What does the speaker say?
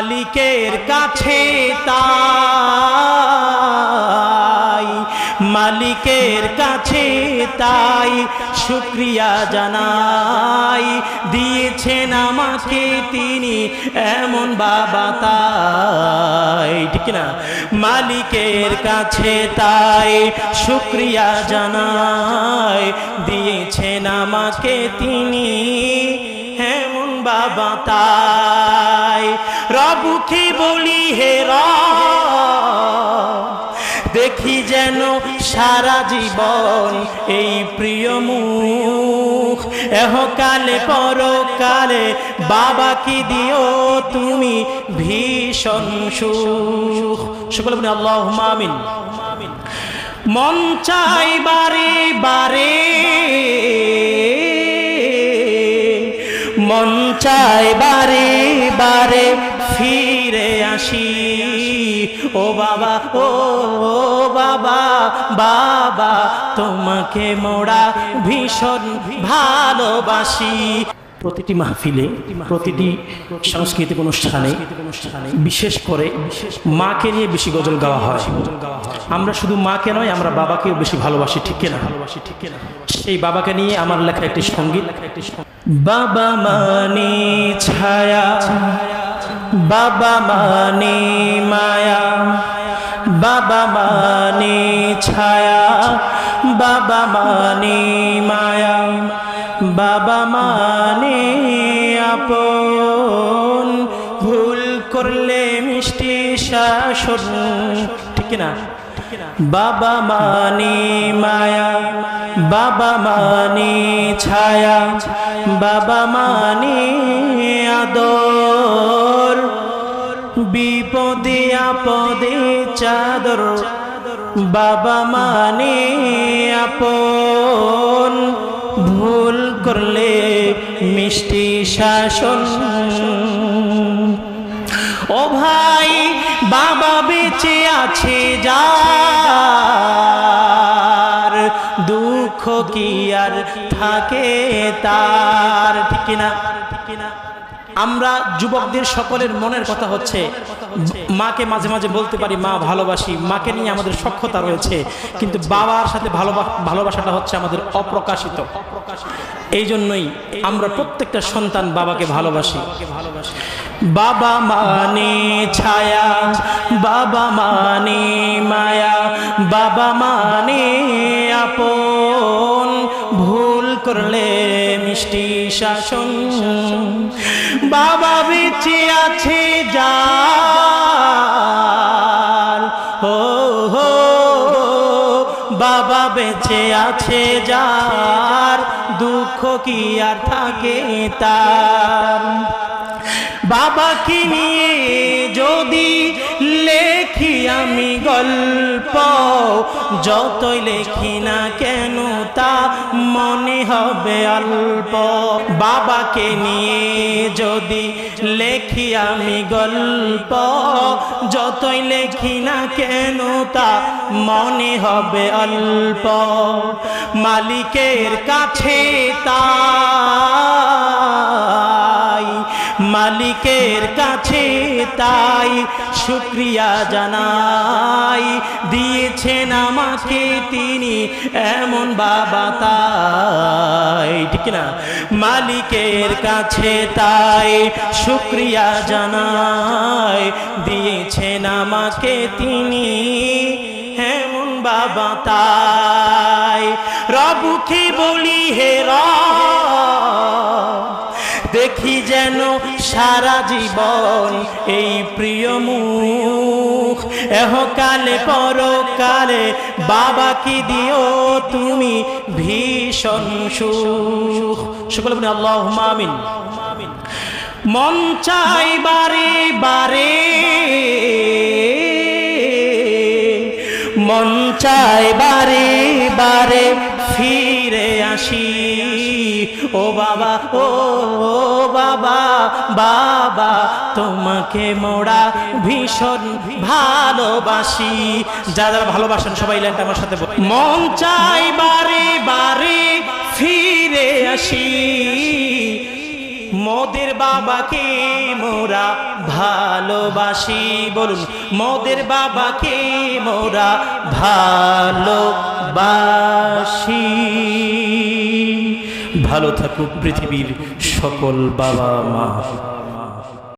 মালিকের কাছে তাই, মালিকের কাছে তাই শুকরিয়া জানাই, দিয়েছেন আমাকে তিনি এমন বাবা তাই, ঠিক না? মালিকের কাছে তাই শুকরিয়া জানাই, দিয়েছেন আমাকে তিনি এমন বাবা তাই। রবকে বলি হে রব, দেখি যেন সারা জীবন এই প্রিয় মুখ, এহকালে পরকালে বাবাকে দিও তুমি ভীষণ সুখ। সকলে বলি আল্লাহুম্মা আমিন। মন চাই বারে বারে, মন চাই বারে বারে ফিরে আসি, ও বাবা ও বাবা, বাবা তোমাকে মোরা ভীষণ ভালোবাসি। প্রতিটি মাহফিলে, প্রতিটি সাংস্কৃতিক অনুষ্ঠানে বিশেষ করে মাকে নিয়ে বেশি গজল গাওয়া হয়। আমরা শুধু মাকে নয়, আমরা বাবাকেও বেশি ভালোবাসি, ঠিক কিনা? সেই বাবাকে নিয়ে আমার লেখা একটি সঙ্গীত। বাবা মানে ছায়া, বাবা মানে মায়া, বাবা মানে ছায়া, বাবা মানে মায়া, বাবা মানে আপন, ভুল করলে মিষ্টি শাসন, ঠিক না? বাবা মানে মায়া, বাবা মানে ছায়া, বাবা মানে আদর, বিপদে আপদে চাদর, বাবা মানে আপন, ভুল করলে মিষ্টি শাসন। ও ভাই, বাবা বেঁচে আছে যার, দুঃখ কি আর থাকে তার, ঠিক না? আমরা যুবকদের সকলের মনের কথা হচ্ছে, মাকে মাঝে মাঝে বলতে পারি মা ভালোবাসি, মাকে নিয়ে আমাদের সখ্যতা রয়েছে, কিন্তু বাবার সাথে ভালোবাসাটা হচ্ছে আমাদের অপ্রকাশিত। এই জন্যই আমরা প্রত্যেকটা সন্তান বাবাকে ভালোবাসি। বাবা মানে ছায়া, বাবা মানে মায়া, বাবা মানে আপন, ভুল করলে মিষ্টি শাসন। বাবা বেঁচে আছে যার, ও হো, বাবা বেঁচে আছে যার, দুঃখ কি আর থাকে তার। বাবাকে নিয়ে যদি লেখি আমি গল্প, যতই লেখি না কেন তা মনে হবে অল্প। বাবাকে নিয়ে যদি লেখি আমি গল্প, যতই লেখি না কেন তা মনে হবে অল্প। মালিকের কাছে তাই, মালিকের কাছে তাই শুকরিয়া জানাই, দিয়েছেন আমাকে তিনি এমন বাবা তাই, ঠিক না? মালিকের কাছে তাই শুকরিয়া জানাই, দিয়েছেন আমাকে তিনি এমন বাবা তাই। রবকে বলি হে রব, দেখি যেন সারা জীবন এই প্রিয় মুখ, এহকালে পরকালে বাবাকে দিও তুমি ভীষণ সুখ। সকলে বলি আল্লাহুম্মা আমিন। মন চাই বারে বারে, মন চাই বারে বারে ফিরে আসি, ও বাবা ও বাবা, বাবা তোমাকে মোরা ভীষণ ভালোবাসি। যারা ভালোবাসেন সবাই লাইনটা আমার সাথে বলুন। মন চাই বারে বারে ফিরে আসি, মোদের বাবাকে মোরা ভালোবাসি, বলুন মোদের বাবাকে মোরা ভালোবাসি। ভালো থাকুক পৃথিবীর সকল বাবা মা।